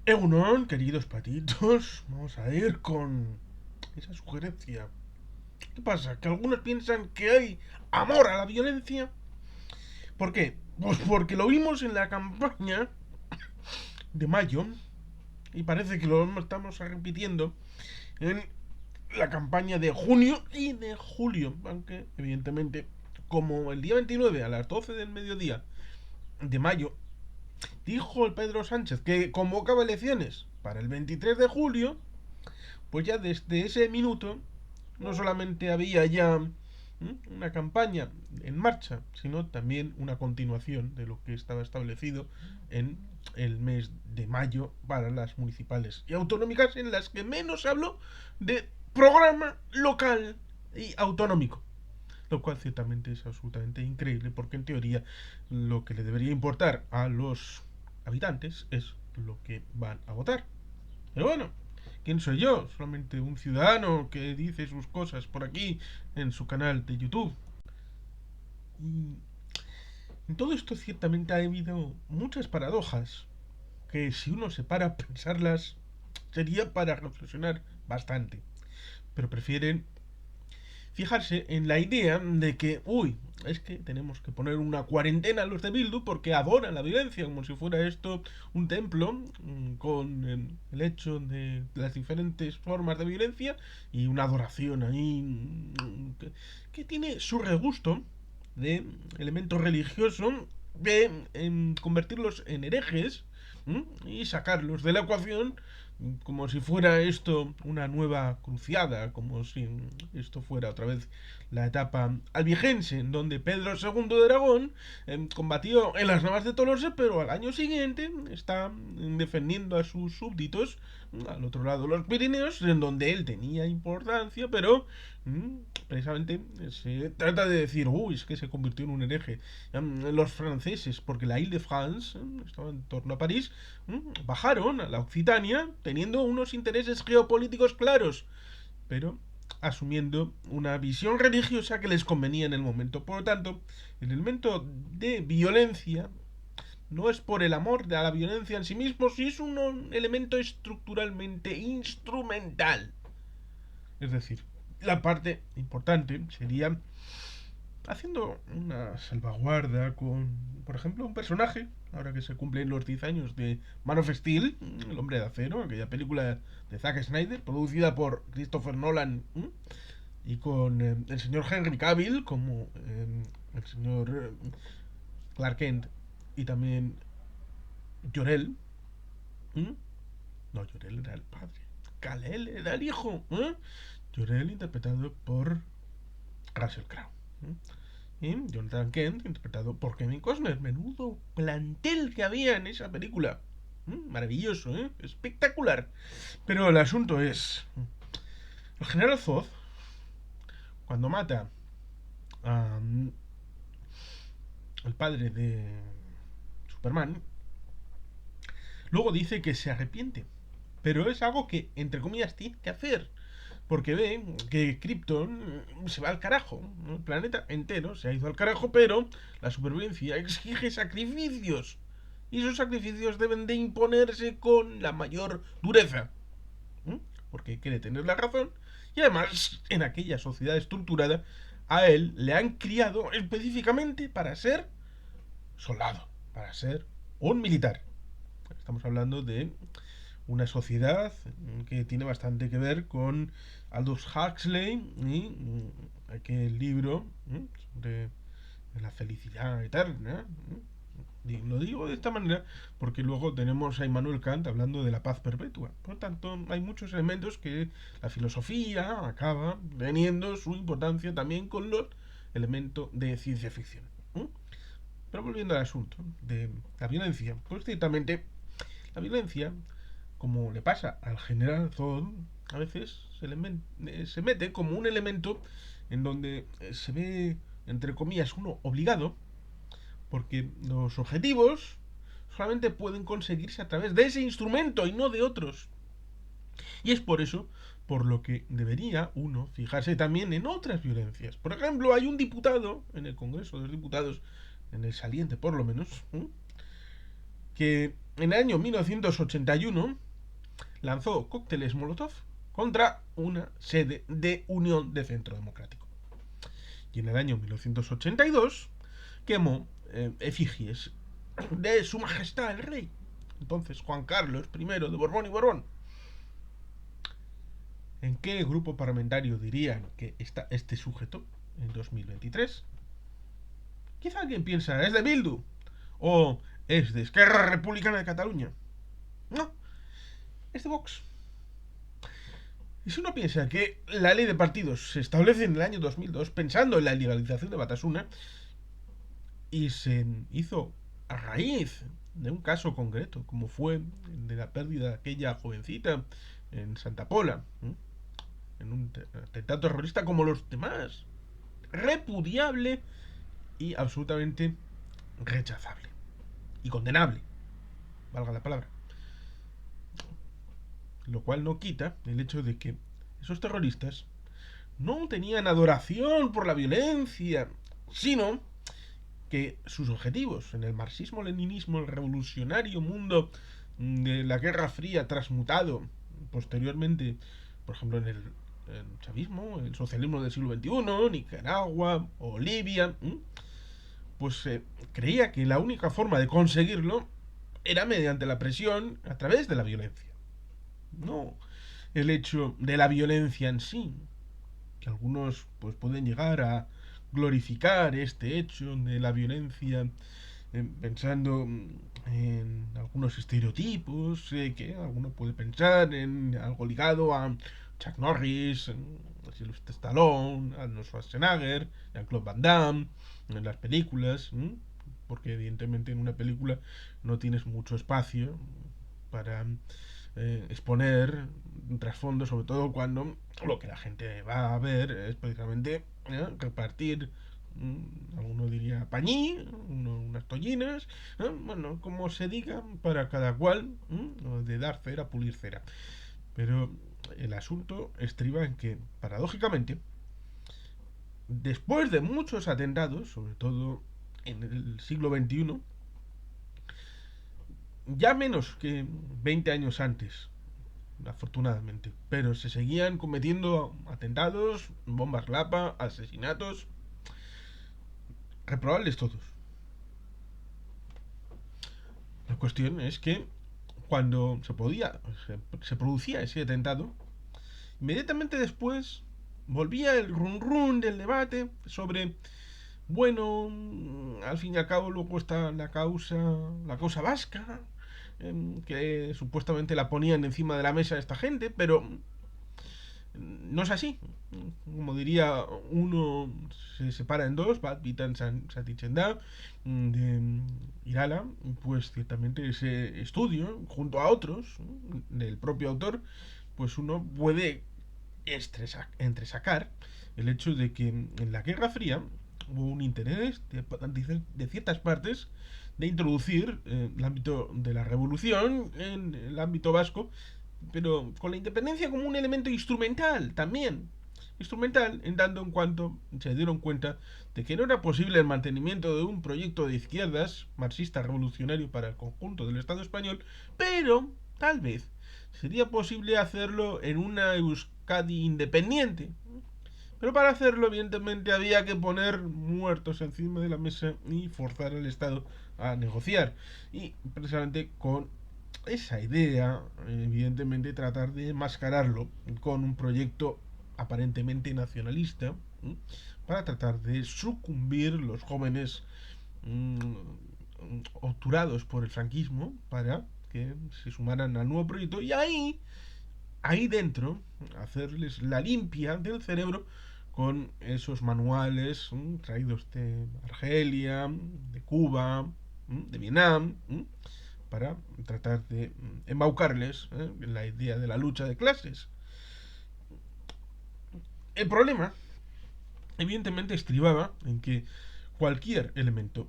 Egunon, queridos patitos, vamos a ir con esa sugerencia. ¿Qué pasa? Que algunos piensan que hay amor a la violencia. ¿Por qué? Pues porque lo vimos en la campaña de mayo y parece que lo estamos repitiendo en la campaña de junio y de julio. Aunque, evidentemente, como el día 29 a las 12 del mediodía de mayo dijo el Pedro Sánchez que convocaba elecciones para el 23 de julio, pues ya desde ese minuto no solamente había ya una campaña en marcha, sino también una continuación de lo que estaba establecido en el mes de mayo para las municipales y autonómicas, en las que menos se habló de programa local y autonómico. Lo cual ciertamente es absolutamente increíble, porque en teoría lo que le debería importar a los habitantes es lo que van a votar. Pero bueno, ¿quién soy yo? Solamente un ciudadano que dice sus cosas por aquí en su canal de YouTube. Y en todo esto ciertamente ha habido muchas paradojas que, si uno se para a pensarlas, sería para reflexionar bastante. Pero prefieren fijarse en la idea de que, uy, es que tenemos que poner una cuarentena a los de Bildu porque adoran la violencia, como si fuera esto un templo con el hecho de las diferentes formas de violencia y una adoración ahí que tiene su regusto de elemento religioso, de convertirlos en herejes y sacarlos de la ecuación como si fuera esto una nueva cruciada, como si esto fuera otra vez la etapa albigense, en donde Pedro II de Aragón combatió en las Navas de Tolosa, pero al año siguiente está defendiendo a sus súbditos al otro lado de los Pirineos, en donde él tenía importancia, pero precisamente se trata de decir, uy, es que se convirtió en un hereje. Los franceses, porque la Ile-de-France estaba en torno a París, bajaron a la Occitania teniendo unos intereses geopolíticos claros, pero asumiendo una visión religiosa que les convenía en el momento. Por lo tanto, el elemento de violencia no es por el amor de la violencia en sí mismo, sino es un elemento estructuralmente instrumental. Es decir, la parte importante sería haciendo una salvaguarda con, por ejemplo, un personaje, ahora que se cumplen los 10 años de Man of Steel, El Hombre de Acero, aquella película de Zack Snyder, producida por Christopher Nolan, y con el señor Henry Cavill como el señor Clark Kent, y también Jorel. No, Jorel era el padre, Kal-El era el hijo. Jorel interpretado por Russell Crowe. Y Jonathan Kent, interpretado por Kevin Costner. Menudo plantel que había en esa película. Maravilloso, ¿eh? Espectacular. Pero el asunto es, el general Zod, cuando mata al padre de Superman, luego dice que se arrepiente. Pero es algo que, entre comillas, tiene que hacer. Porque ve que Krypton se va al carajo. El planeta entero se ha ido al carajo, pero la supervivencia exige sacrificios. Y esos sacrificios deben de imponerse con la mayor dureza. Porque quiere tener la razón. Y además, en aquella sociedad estructurada, a él le han criado específicamente para ser soldado, para ser un militar. Estamos hablando de una sociedad que tiene bastante que ver con Aldous Huxley y aquel libro de la felicidad eterna. Lo digo de esta manera porque luego tenemos a Immanuel Kant hablando de la paz perpetua. Por lo tanto, hay muchos elementos que la filosofía acaba teniendo su importancia también con los elementos de ciencia ficción. Pero volviendo al asunto de la violencia, pues ciertamente la violencia, como le pasa al general Zod, a veces se mete como un elemento en donde se ve, entre comillas, uno obligado, porque los objetivos solamente pueden conseguirse a través de ese instrumento y no de otros. Y es por eso por lo que debería uno fijarse también en otras violencias. Por ejemplo, hay un diputado en el Congreso de los Diputados, en el saliente por lo menos, que en el año 1981 lanzó cócteles Molotov contra una sede de Unión de Centro Democrático. Y en el año 1982 quemó efigies de su majestad el rey, entonces Juan Carlos I de Borbón y Borbón. ¿En qué grupo parlamentario dirían que está este sujeto en 2023? Quizá alguien piensa, ¿es de Bildu? ¿O es de Esquerra Republicana de Cataluña? No, es de Vox. Y si uno piensa que la ley de partidos se establece en el año 2002 pensando en la legalización de Batasuna y se hizo a raíz de un caso concreto, como fue el de la pérdida de aquella jovencita en Santa Pola, en un atentado terrorista como los demás, repudiable y absolutamente rechazable y condenable, valga la palabra. Lo cual no quita el hecho de que esos terroristas no tenían adoración por la violencia, sino que sus objetivos en el marxismo-leninismo, el revolucionario mundo de la Guerra Fría transmutado posteriormente, por ejemplo, en el chavismo, el socialismo del siglo XXI, Nicaragua o Libia, pues creía que la única forma de conseguirlo era mediante la presión a través de la violencia. No el hecho de la violencia en sí, que algunos pues pueden llegar a glorificar este hecho de la violencia pensando en algunos estereotipos que alguno puede pensar en algo ligado a Chuck Norris, Sylvester Stallone, Arnold Schwarzenegger, Jean-Claude Van Damme, en las películas, porque evidentemente en una película no tienes mucho espacio para exponer un trasfondo, sobre todo cuando lo que la gente va a ver es precisamente repartir, alguno diría pañí, unas tollinas, bueno, como se diga, para cada cual, de dar cera, pulir cera. Pero el asunto estriba en que, paradójicamente, después de muchos atentados, sobre todo en el siglo XXI, ya menos que 20 años antes, afortunadamente, pero se seguían cometiendo atentados, bombas lapa, asesinatos, reprobables todos. La cuestión es que cuando se producía ese atentado, inmediatamente después volvía el run run del debate sobre, bueno, al fin y al cabo luego está la causa vasca, que supuestamente la ponían encima de la mesa esta gente, pero no es así. Como diría, uno se separa en dos, Bat Vitan Satichenda, de Irala, pues ciertamente ese estudio, junto a otros del propio autor, pues uno puede entresacar el hecho de que en la Guerra Fría hubo un interés de ciertas partes de introducir el ámbito de la revolución en el ámbito vasco, pero con la independencia como un elemento instrumental también. Instrumental en tanto en cuanto se dieron cuenta de que no era posible el mantenimiento de un proyecto de izquierdas marxista revolucionario para el conjunto del Estado español, pero tal vez sería posible hacerlo en una Euskadi independiente. Pero para hacerlo, evidentemente, había que poner muertos encima de la mesa y forzar al Estado a negociar. Y precisamente con esa idea, evidentemente, tratar de mascararlo con un proyecto aparentemente nacionalista, para tratar de sucumbir los jóvenes obturados por el franquismo para que se sumaran al nuevo proyecto y ahí dentro hacerles la limpia del cerebro con esos manuales traídos de Argelia, de Cuba, de Vietnam, para tratar de embaucarles la idea de la lucha de clases. El problema, evidentemente, estribaba en que cualquier elemento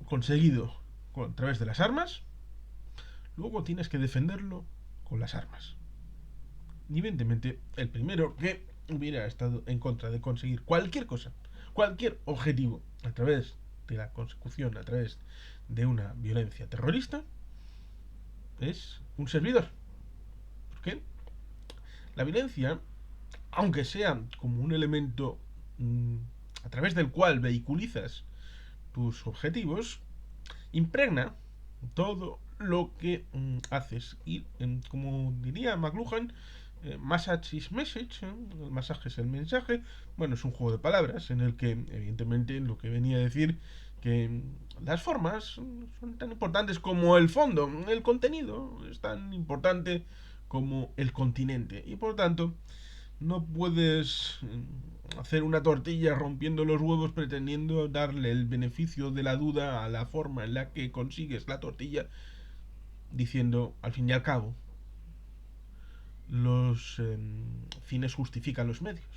conseguido a través de las armas, luego tienes que defenderlo con las armas. Y evidentemente, el primero que hubiera estado en contra de conseguir cualquier cosa, cualquier objetivo, a través de la consecución, a través de una violencia terrorista, es un servidor. ¿Por qué? La violencia, aunque sea como un elemento a través del cual vehiculizas tus objetivos, impregna todo lo que haces. Y como diría McLuhan, massage is message, el masaje es el mensaje. Bueno, es un juego de palabras en el que, evidentemente, lo que venía a decir que las formas son tan importantes como el fondo, el contenido es tan importante como el continente. Y por tanto, no puedes hacer una tortilla rompiendo los huevos pretendiendo darle el beneficio de la duda a la forma en la que consigues la tortilla, diciendo, al fin y al cabo, los fines justifican los medios.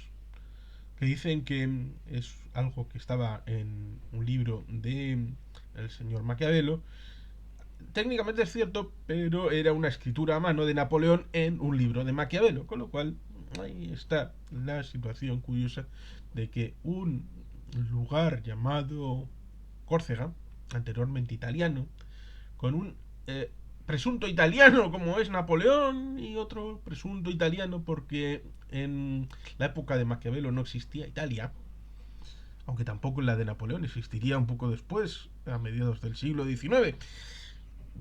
Que dicen que es algo que estaba en un libro de el señor Maquiavelo. Técnicamente es cierto, pero era una escritura a mano de Napoleón en un libro de Maquiavelo, con lo cual ahí está la situación curiosa de que un lugar llamado Córcega, anteriormente italiano, con un presunto italiano como es Napoleón y otro presunto italiano porque en la época de Maquiavelo no existía Italia, aunque tampoco en la de Napoleón, existiría un poco después, a mediados del siglo XIX.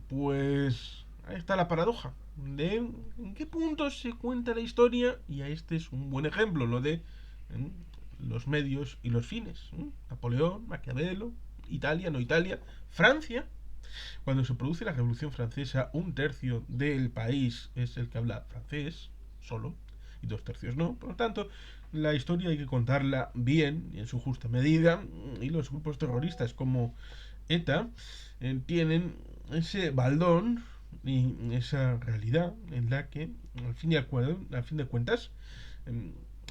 Pues ahí está la paradoja de en qué punto se cuenta la historia, y a este es un buen ejemplo, lo de los medios y los fines. Napoleón, Maquiavelo, Italia, no Italia, Francia. Cuando se produce la Revolución Francesa, un tercio del país es el que habla francés, solo, y dos tercios no. Por lo tanto, la historia hay que contarla bien y en su justa medida, y los grupos terroristas como ETA tienen ese baldón y esa realidad en la que, al fin de cuentas,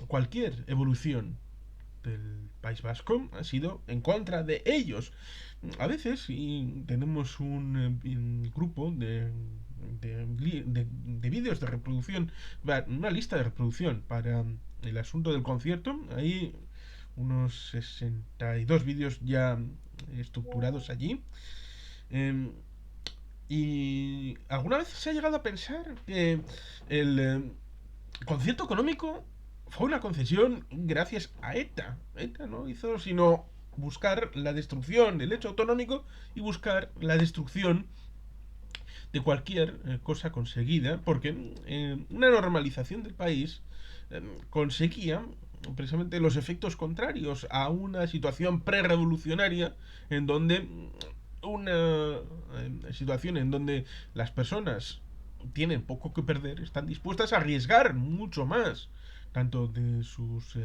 cualquier evolución del País Vasco ha sido en contra de ellos. A veces, y tenemos un grupo de vídeos de reproducción, una lista de reproducción para el asunto del concierto. Hay unos 62 vídeos ya estructurados allí. Eh, y alguna vez se ha llegado a pensar que el concierto económico fue una concesión gracias a ETA. ETA no hizo sino buscar la destrucción del hecho autonómico y buscar la destrucción de cualquier cosa conseguida, porque una normalización del país conseguía precisamente los efectos contrarios a una situación pre-revolucionaria en donde una situación en donde las personas tienen poco que perder, están dispuestas a arriesgar mucho más, tanto de sus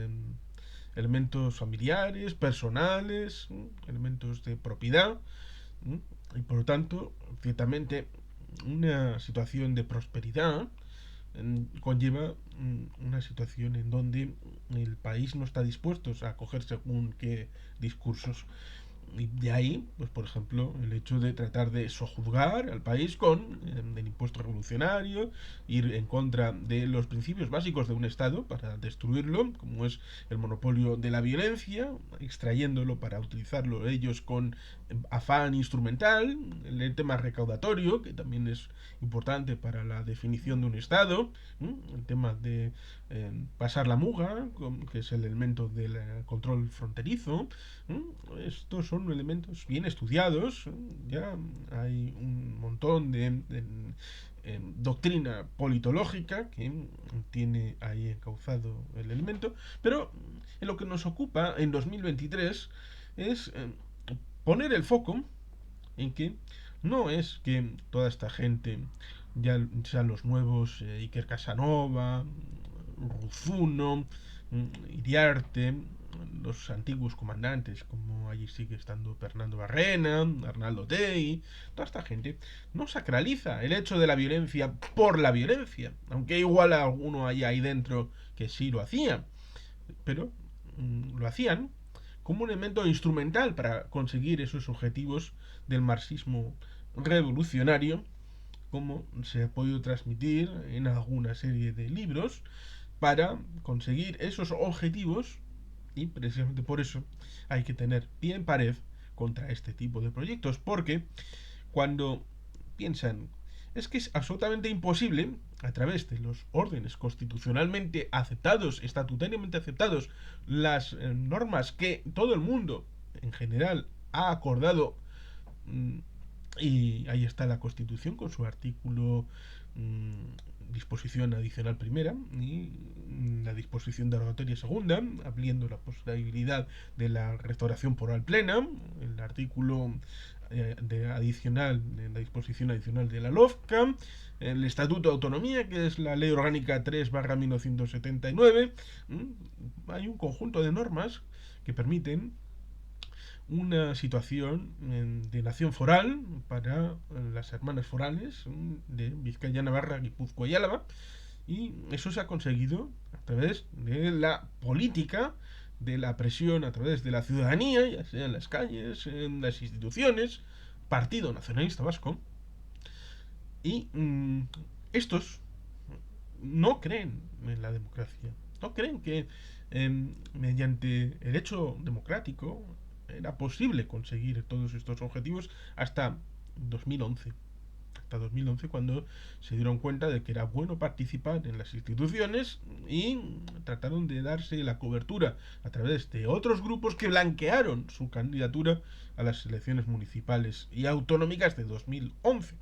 elementos familiares, personales, elementos de propiedad, y por lo tanto, ciertamente, una situación de prosperidad conlleva una situación en donde el país no está dispuesto a acoger según qué discursos. Y de ahí, pues por ejemplo, el hecho de tratar de sojuzgar al país con el impuesto revolucionario, ir en contra de los principios básicos de un Estado para destruirlo, como es el monopolio de la violencia, extrayéndolo para utilizarlo ellos con afán instrumental, el tema recaudatorio, que también es importante para la definición de un Estado, el tema de pasar la muga, que es el elemento del control fronterizo. Estos son elementos bien estudiados, ya hay un montón de doctrina politológica que tiene ahí encauzado el elemento, pero en lo que nos ocupa en 2023 es poner el foco en que no es que toda esta gente ya sean los nuevos Iker Casanova, Ruzuno, Iriarte, los antiguos comandantes, como allí sigue estando Fernando Barrena, Arnaldo Tei, toda esta gente no sacraliza el hecho de la violencia por la violencia, aunque igual alguno hay ahí dentro que sí lo hacía, pero lo hacían como un elemento instrumental para conseguir esos objetivos del marxismo revolucionario, como se ha podido transmitir en alguna serie de libros, para conseguir esos objetivos, y precisamente por eso hay que tener pie en pared contra este tipo de proyectos, porque cuando piensan es que es absolutamente imposible, a través de los órdenes constitucionalmente aceptados, estatutariamente aceptados, las normas que todo el mundo en general ha acordado, mm, y ahí está la Constitución con su artículo, disposición adicional primera y la disposición derogatoria segunda, ampliando la posibilidad de la restauración por al plena, el artículo adicional, la disposición adicional de la LOFCA, el Estatuto de Autonomía, que es la Ley Orgánica 3/1979. Hay un conjunto de normas que permiten una situación de nación foral para las hermanas forales de Vizcaya, Navarra, Guipúzcoa y Álava, y eso se ha conseguido a través de la política, de la presión a través de la ciudadanía, ya sea en las calles, en las instituciones, Partido Nacionalista Vasco, y estos no creen en la democracia, no creen que mediante el hecho democrático era posible conseguir todos estos objetivos hasta 2011. Hasta 2011, cuando se dieron cuenta de que era bueno participar en las instituciones y trataron de darse la cobertura a través de otros grupos que blanquearon su candidatura a las elecciones municipales y autonómicas de 2011.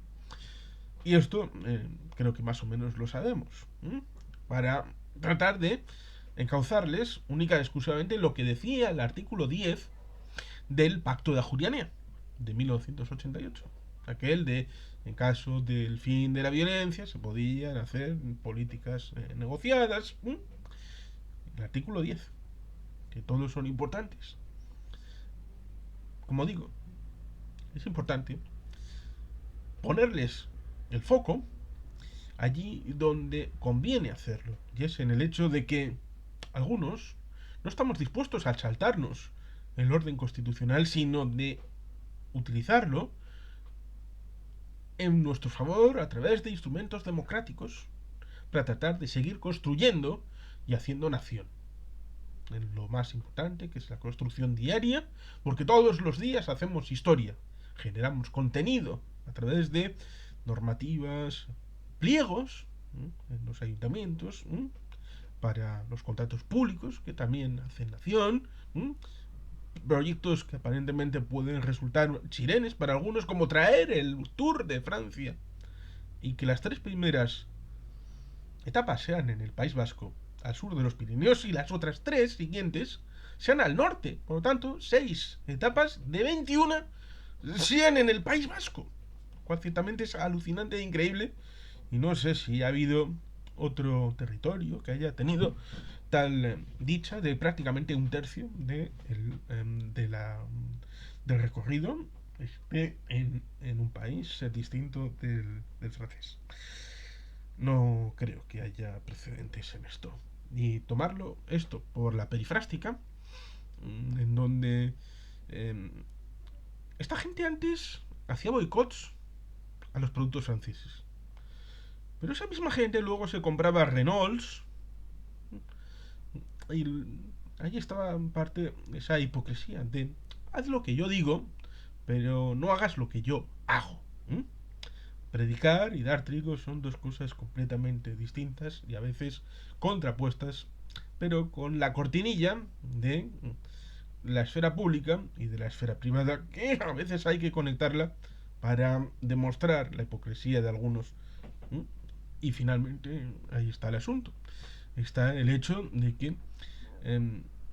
Y esto creo que más o menos lo sabemos. Para tratar de encauzarles única y exclusivamente lo que decía el artículo 10 del Pacto de Ajurianía de 1988. Aquel de, en caso del fin de la violencia, se podían hacer políticas negociadas. El artículo 10, que todos son importantes. Como digo, es importante ponerles el foco allí donde conviene hacerlo, y es en el hecho de que algunos no estamos dispuestos a saltarnos el orden constitucional, sino de utilizarlo en nuestro favor a través de instrumentos democráticos para tratar de seguir construyendo y haciendo nación. En lo más importante, que es la construcción diaria, porque todos los días hacemos historia, generamos contenido a través de normativas, pliegos en los ayuntamientos, para los contratos públicos, que también hacen nación, proyectos que aparentemente pueden resultar chirenes para algunos, como traer el Tour de Francia, y que las tres primeras etapas sean en el País Vasco, al sur de los Pirineos, y las otras tres siguientes sean al norte. Por lo tanto, 6 etapas de 21 sean en el País Vasco, cual ciertamente es alucinante e increíble, y no sé si ha habido otro territorio que haya tenido tal dicha de prácticamente un tercio del recorrido en un país distinto del francés. No creo que haya precedentes en esto. Y tomarlo esto por la perifrástica, en donde esta gente antes hacía boicots a los productos franceses. Pero esa misma gente luego se compraba Renaults, y ahí estaba en parte esa hipocresía de haz lo que yo digo, pero no hagas lo que yo hago. Predicar y dar trigo son dos cosas completamente distintas y a veces contrapuestas, pero con la cortinilla de la esfera pública y de la esfera privada, que a veces hay que conectarla para demostrar la hipocresía de algunos. Y finalmente ahí está el asunto. Está el hecho de que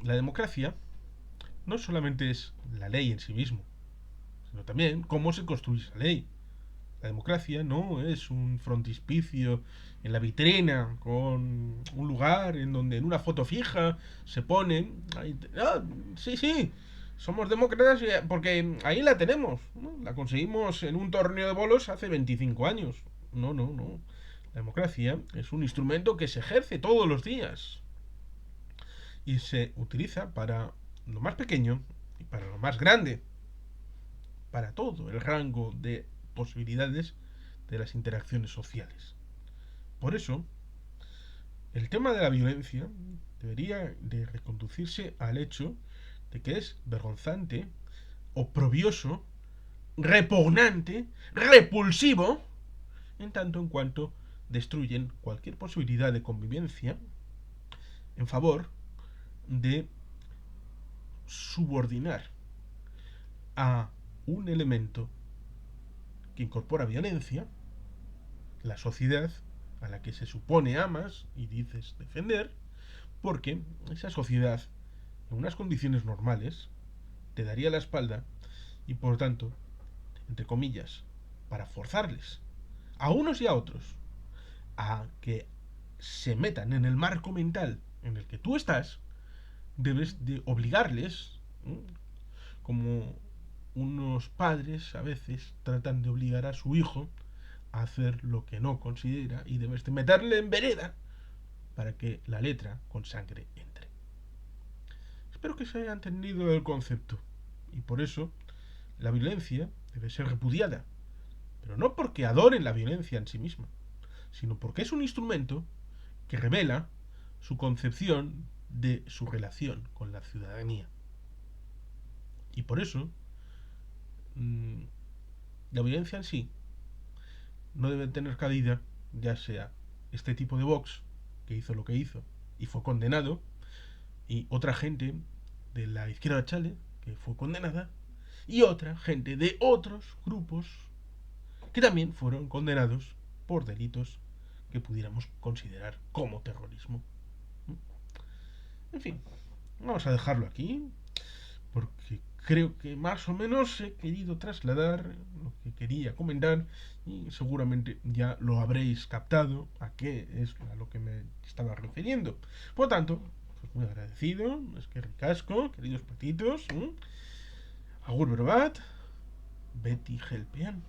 la democracia no solamente es la ley en sí mismo, sino también cómo se construye esa ley. La democracia no es un frontispicio en la vitrina con un lugar en donde en una foto fija se pone sí, somos demócratas porque ahí la tenemos, ¿no? La conseguimos en un torneo de bolos hace 25 años. No. La democracia es un instrumento que se ejerce todos los días y se utiliza para lo más pequeño y para lo más grande, para todo el rango de posibilidades de las interacciones sociales. Por eso, el tema de la violencia debería de reconducirse al hecho de que es vergonzante, oprobioso, repugnante, repulsivo en tanto en cuanto destruyen cualquier posibilidad de convivencia en favor de subordinar a un elemento que incorpora violencia, la sociedad a la que se supone amas y dices defender, porque esa sociedad, en unas condiciones normales, te daría la espalda y por tanto, entre comillas, para forzarles a unos y a otros a que se metan en el marco mental en el que tú estás, debes de obligarles, ¿eh? Como unos padres a veces tratan de obligar a su hijo a hacer lo que no considera y debes de meterle en vereda para que la letra con sangre entre. Espero que se haya entendido el concepto y por eso la violencia debe ser repudiada, pero no porque adoren la violencia en sí misma, sino porque es un instrumento que revela su concepción de su relación con la ciudadanía. Y por eso, la violencia en sí no debe tener cabida, ya sea este tipo de Vox, que hizo lo que hizo y fue condenado, y otra gente de la izquierda chale, que fue condenada, y otra gente de otros grupos que también fueron condenados por delitos que pudiéramos considerar como terrorismo. En fin, vamos a dejarlo aquí, porque creo que más o menos he querido trasladar lo que quería comentar y seguramente ya lo habréis captado a qué es a lo que me estaba refiriendo. Por lo tanto, pues muy agradecido, es que ricasco, queridos patitos. Agur berbat, Betty Helpean.